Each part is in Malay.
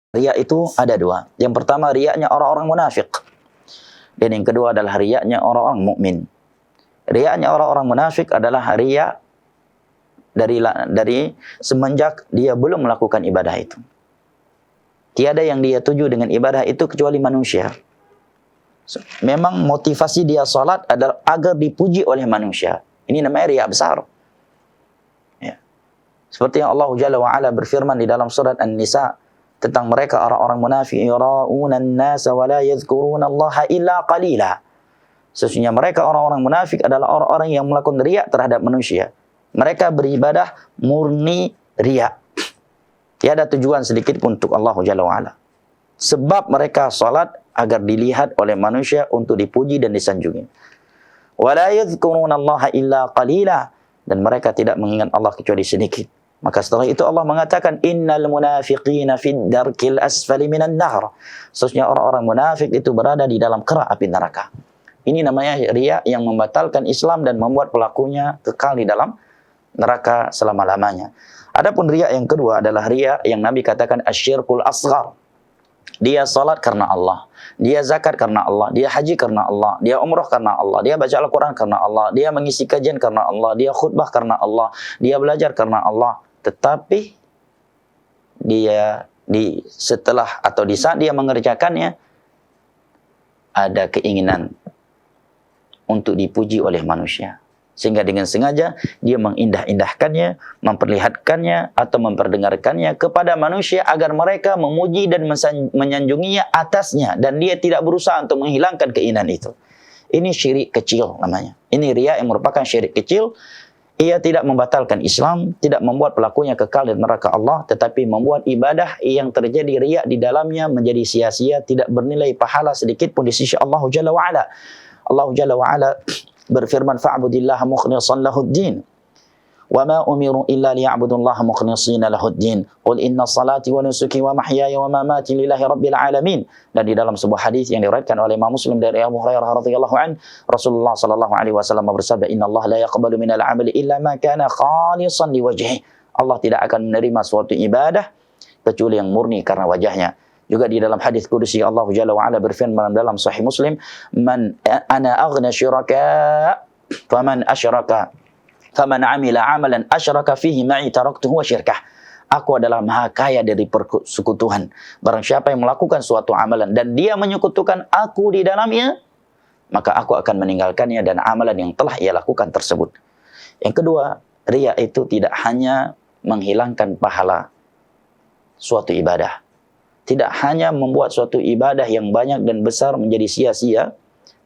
Riya itu ada dua. Yang pertama riyanya orang-orang munafik. Dan yang kedua adalah riyanya orang-orang mukmin. Riyanya orang-orang munafik adalah riya dari semenjak dia belum melakukan ibadah itu. Tiada yang dia tuju dengan ibadah itu kecuali manusia. Memang motivasi dia salat adalah agar dipuji oleh manusia. Ini namanya riya besar. Ya. Seperti yang Allah Jalla wa Ala berfirman di dalam surat An-Nisa tentang mereka orang-orang munafik, yura'una an-nasa wa la yadhkuruna Allah illa qalila. Sesungguhnya mereka orang-orang munafik adalah orang-orang yang melakukan riya terhadap manusia. Mereka beribadah murni riya. Tiada tujuan sedikit pun untuk Allah Jalla wa Ala. Sebab mereka salat agar dilihat oleh manusia untuk dipuji dan disanjungi. Wa la yadhkuruna Allah illa qalila, dan mereka tidak mengingat Allah kecuali sedikit. Maka setelah itu Allah mengatakan innal munafiqina fid darkil asfali minan nar. Sesungguhnya orang-orang munafik itu berada di dalam kerak api neraka. Ini namanya riya yang membatalkan Islam dan membuat pelakunya kekal di dalam neraka selama-lamanya. Adapun riya yang kedua adalah riya yang Nabi katakan asyirkul asghar. Dia salat karena Allah, dia zakat karena Allah, dia haji karena Allah, dia umrah karena Allah, dia baca Al-Quran karena Allah, dia mengisi kajian karena Allah, dia khutbah karena Allah, dia belajar karena Allah. Tetapi dia setelah atau di saat dia mengerjakannya ada keinginan untuk dipuji oleh manusia. Sehingga dengan sengaja dia mengindah-indahkannya, memperlihatkannya atau memperdengarkannya kepada manusia agar mereka memuji dan menyanjunginya atasnya. Dan dia tidak berusaha untuk menghilangkan keinginan itu. Ini syirik kecil namanya. Ini riya yang merupakan syirik kecil. Ia tidak membatalkan Islam, tidak membuat pelakunya kekal di neraka Allah, tetapi membuat ibadah yang terjadi riya di dalamnya menjadi sia-sia, tidak bernilai pahala sedikit pun di sisi Allah Jalla wa Ala. Allah Jalla wa Ala berfirman fa'budillaha mukhlishan lahuddin wa ma umiru illa liya'budullaha mukhlishina lahuddin qul inna salati wa nusuki wa mahyaya wa mamati lillahi rabbil alamin. Dan di dalam sebuah hadis yang diriwayatkan oleh Imam Muslim dari Abu Hurairah radhiyallahu an, Rasulullah sallallahu alaihi wasallam bersabda innallaha la yaqbalu minal amali illa ma kana khalisan liwajhihi. Allah tidak akan menerima suatu ibadah kecuali yang murni karena wajahnya. Juga di dalam hadis qudsi Allah Jalla wa Ala berfirman dalam Sahih Muslim, "Man ana aghna syuraka faman asyraka faman amila amalan asyraka fihi ma'i taraktuhu wa syirkah." Aku adalah maha kaya dari persekutuan. Barang siapa yang melakukan suatu amalan dan dia menyekutukan aku di dalamnya, maka aku akan meninggalkannya dan amalan yang telah ia lakukan tersebut. Yang kedua, riya itu tidak hanya menghilangkan pahala suatu ibadah. Tidak hanya membuat suatu ibadah yang banyak dan besar menjadi sia-sia,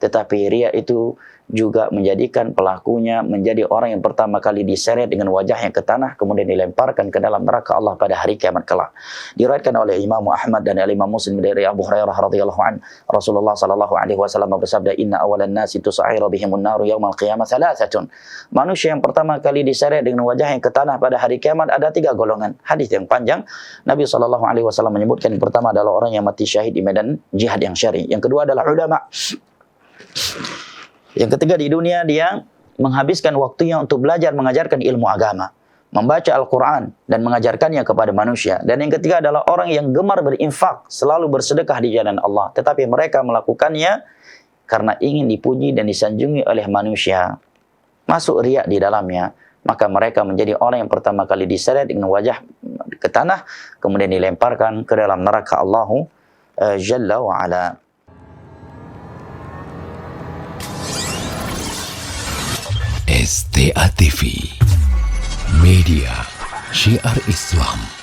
tetapi riya itu juga menjadikan pelakunya menjadi orang yang pertama kali diseret dengan wajahnya ke tanah, kemudian dilemparkan ke dalam neraka Allah pada hari kiamat kelak. Diriwayatkan oleh Imam Ahmad dan Imam Muslim dari Abu Hurairah radhiyallahu an, Rasulullah sallallahu alaihi wasallam bersabda, "Inna awalan nasi tusairu bihimun naru yaumal qiyamah thalathatun." Manusia yang pertama kali diseret dengan wajahnya ke tanah pada hari kiamat ada 3 golongan. Hadis yang panjang. Nabi sallallahu alaihi wasallam menyebutkan yang pertama adalah orang yang mati syahid di medan jihad yang syar'i. Yang kedua adalah ulama. Yang ketiga, di dunia dia menghabiskan waktunya untuk belajar mengajarkan ilmu agama, membaca Al-Quran dan mengajarkannya kepada manusia. Dan yang ketiga adalah orang yang gemar berinfak, selalu bersedekah di jalan Allah, tetapi mereka melakukannya karena ingin dipuji dan disanjungi oleh manusia. Masuk riya di dalamnya, maka mereka menjadi orang yang pertama kali diseret dengan wajah ke tanah, kemudian dilemparkan ke dalam neraka Allah Jalla wa Ala. STA TV Media Syiar Islam.